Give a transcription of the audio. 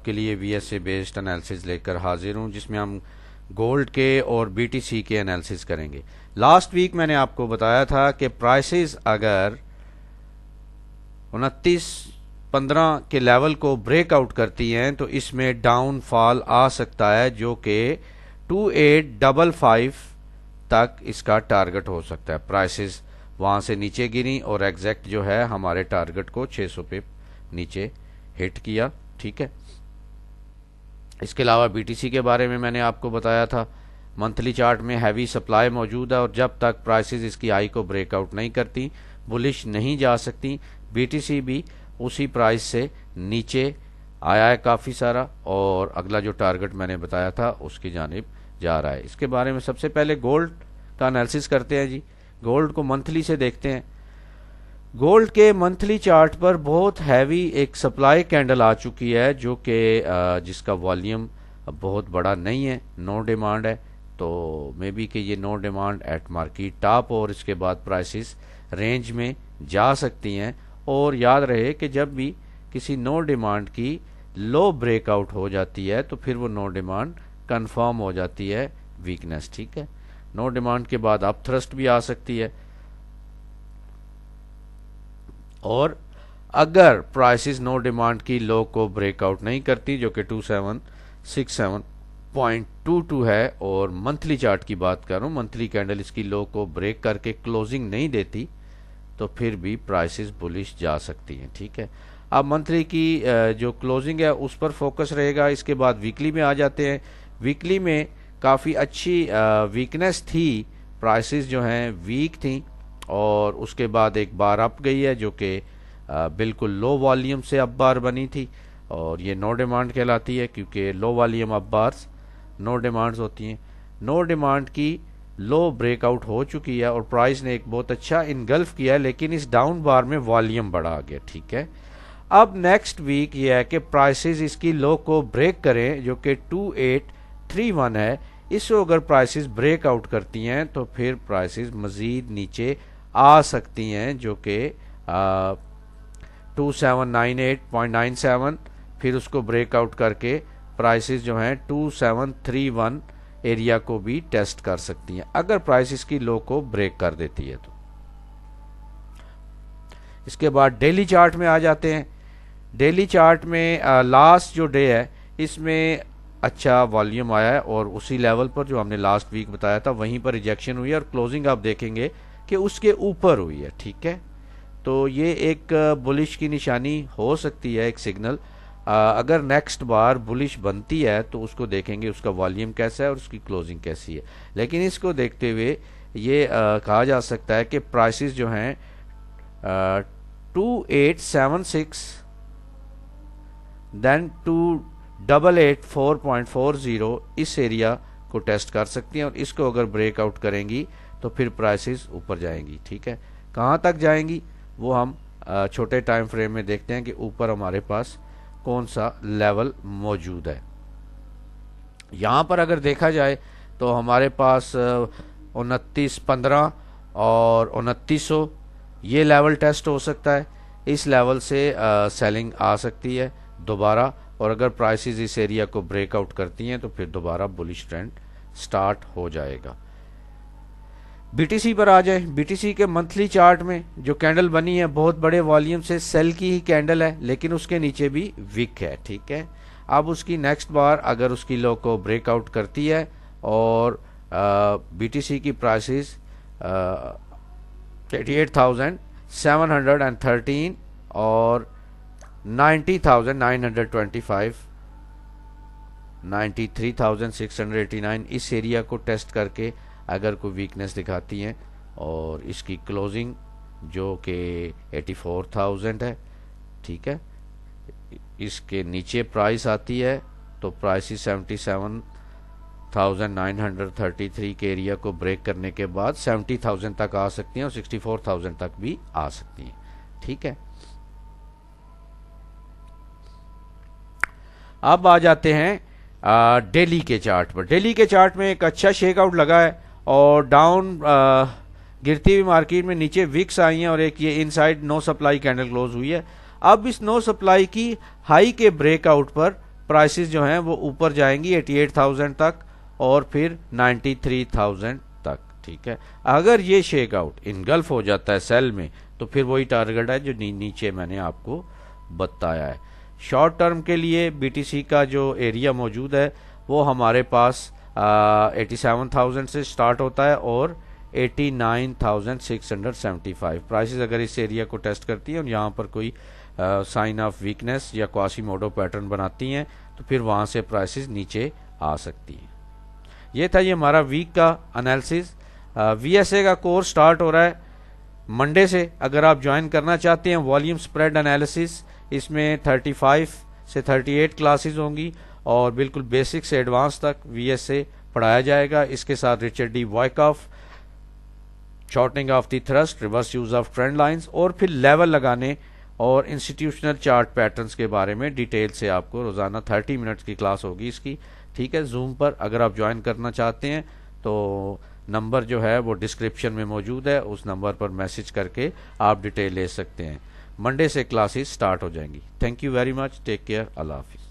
आपके लिए VSA based analysis लेकर हाजिर हूं, जिसमें हम गोल्ड के और BTC के एनालिसिस करेंगे। लास्ट वीक मैंने आपको बताया था कि प्राइसेस अगर 29-15 के लेवल को ब्रेकआउट करती हैं तो इसमें डाउनफॉल आ सकता है, जो कि 2855 तक इसका टारगेट हो सकता है। प्राइसेस वहां से नीचे गिरी और एग्जैक्ट जो है हमारे टारगेट को 600 पे नीचे हिट किया। ठीक है, इसके अलावा BTC के बारे में मैंने आपको बताया था, मंथली चार्ट में हैवी सप्लाई मौजूद है और जब तक प्राइसेस इसकी हाई को ब्रेकआउट नहीं करती बुलिश नहीं जा सकती। BTC भी उसी प्राइस से नीचे आया है काफ़ी सारा, और अगला जो टारगेट मैंने बताया था उसकी जानिब जा रहा है। इसके बारे में सबसे पहले गोल्ड का एनालिसिस करते हैं जी। गोल्ड को मंथली से देखते हैं। गोल्ड के मंथली चार्ट पर बहुत हैवी एक सप्लाई कैंडल आ चुकी है, जो कि जिसका वॉल्यूम बहुत बड़ा नहीं है, नो डिमांड है। तो मे बी कि ये no demand at market top और इसके बाद प्राइसेस रेंज में जा सकती हैं। और याद रहे कि जब भी किसी नो डिमांड की लो ब्रेकआउट हो जाती है तो फिर वो नो डिमांड कंफर्म हो जाती है वीकनेस। ठीक है, नो डिमांड के बाद अप थ्रस्ट भी आ सकती है, और अगर प्राइसेस नो डिमांड की लो को ब्रेकआउट नहीं करती, जो कि 2767.22 है, और मंथली चार्ट की बात कर रहा हूं, मंथली कैंडल इसकी लो को ब्रेक करके क्लोजिंग नहीं देती तो फिर भी प्राइसेस बुलिश जा सकती हैं। ठीक है, अब मंथली की जो क्लोजिंग है उस पर फोकस रहेगा। इसके बाद वीकली में आ जाते हैं। वीकली में काफ़ी अच्छी वीकनेस थी, प्राइसेस जो हैं वीक थी, और उसके बाद एक बार अप गई है जो कि बिल्कुल लो वॉल्यूम से अप बार बनी थी, और ये नो डिमांड कहलाती है क्योंकि low volume up bars no demands होती हैं। नो डिमांड की लो ब्रेकआउट हो चुकी है और प्राइस ने एक बहुत अच्छा इनगल्फ किया है, लेकिन इस डाउन बार में वॉल्यूम बढ़ा आ गया। ठीक है, अब नेक्स्ट वीक ये है कि प्राइसेस इसकी लो को ब्रेक करें, जो कि 2831 है। इसको अगर प्राइसेस ब्रेकआउट करती हैं तो फिर प्राइसेस मजीद नीचे आ सकती हैं, जो कि 2798.97, फिर उसको ब्रेकआउट करके प्राइसेस जो हैं 2731 एरिया को भी टेस्ट कर सकती हैं, अगर प्राइस इसकी लो को ब्रेक कर देती है तो। इसके बाद डेली चार्ट में आ जाते हैं। डेली चार्ट में लास्ट जो डे है इसमें अच्छा वॉल्यूम आया है, और उसी लेवल पर जो हमने लास्ट वीक बताया था वहीं पर रिजेक्शन हुई है, और क्लोजिंग आप देखेंगे कि उसके ऊपर हुई है। ठीक है, तो ये एक बुलिश की निशानी हो सकती है, एक सिग्नल। अगर नेक्स्ट बार बुलिश बनती है तो उसको देखेंगे उसका वॉल्यूम कैसा है और उसकी क्लोजिंग कैसी है। लेकिन इसको देखते हुए ये कहा जा सकता है कि प्राइसेस जो हैं 2876 देन 2884.40 इस एरिया को टेस्ट कर सकती हैं, और इसको अगर ब्रेकआउट करेंगी तो फिर प्राइसेस ऊपर जाएंगी। ठीक है, कहाँ तक जाएंगी वो हम छोटे टाइम फ्रेम में देखते हैं कि ऊपर हमारे पास कौन सा लेवल मौजूद है। यहाँ पर अगर देखा जाए तो हमारे पास 2915 और 2900 ये लेवल टेस्ट हो सकता है। इस लेवल से सेलिंग आ सकती है दोबारा, और अगर प्राइसेस इस एरिया को ब्रेकआउट करती हैं तो फिर दोबारा बुलिश ट्रेंड स्टार्ट हो जाएगा। BTC पर आ जाए। BTC के मंथली चार्ट में जो कैंडल बनी है बहुत बड़े वॉल्यूम से सेल की ही कैंडल है, लेकिन उसके नीचे भी वीक है। ठीक है, अब उसकी नेक्स्ट बार अगर उसकी लो को ब्रेकआउट करती है और BTC की प्राइसेस 38,713 और 90,925, 93,689 इस एरिया को टेस्ट करके अगर कोई वीकनेस दिखाती हैं, और इसकी क्लोजिंग जो कि 84,000 है। ठीक है, इसके नीचे प्राइस आती है तो प्राइस 77,933 के एरिया को ब्रेक करने के बाद 70,000 तक आ सकती हैं और 64,000 तक भी आ सकती हैं। ठीक है, अब आ जाते हैं डेली के चार्ट पर। डेली के चार्ट में एक अच्छा शेकआउट लगा है और डाउन गिरती हुई मार्केट में नीचे विक्स आई हैं और एक ये inside no supply candle close हुई है। अब इस नो सप्लाई की हाई के ब्रेकआउट पर प्राइसेस जो हैं वो ऊपर जाएंगी 88,000 तक और फिर 93,000 तक। ठीक है, अगर ये शेक आउट इनगल्फ हो जाता है सेल में तो फिर वही टारगेट है जो नीचे मैंने आपको बताया है। शॉर्ट टर्म के लिए बीटीसी का जो एरिया मौजूद है वो हमारे पास 87,000 से स्टार्ट होता है और 89,675 प्राइसेस अगर इस एरिया को टेस्ट करती है और यहाँ पर कोई साइन ऑफ वीकनेस या क्वासीमोडो पैटर्न बनाती हैं तो फिर वहाँ से प्राइसेस नीचे आ सकती हैं। ये था ये हमारा वीक का एनालिसिस। वीएसए का कोर्स स्टार्ट हो रहा है मंडे से। अगर आप ज्वाइन करना चाहते हैं वॉल्यूम स्प्रेड एनालिसिस, इसमें 35 से 38 क्लासेस होंगी और बिल्कुल बेसिक से एडवांस तक वीएसए पढ़ाया जाएगा। इसके साथ Richard D Wyckoff, shortening of the thrust, reverse use of trend lines और फिर लेवल लगाने और इंस्टीट्यूशनल चार्ट पैटर्न्स के बारे में डिटेल से आपको रोजाना 30 मिनट्स की क्लास होगी इसकी। ठीक है, जूम पर अगर आप ज्वाइन करना चाहते हैं तो नंबर जो है वो डिस्क्रिप्शन में मौजूद है, उस नंबर पर मैसेज करके आप डिटेल ले सकते हैं। मंडे से क्लासेस स्टार्ट हो जाएंगी। Thank you very much, take care, अल्लाह हाफिज।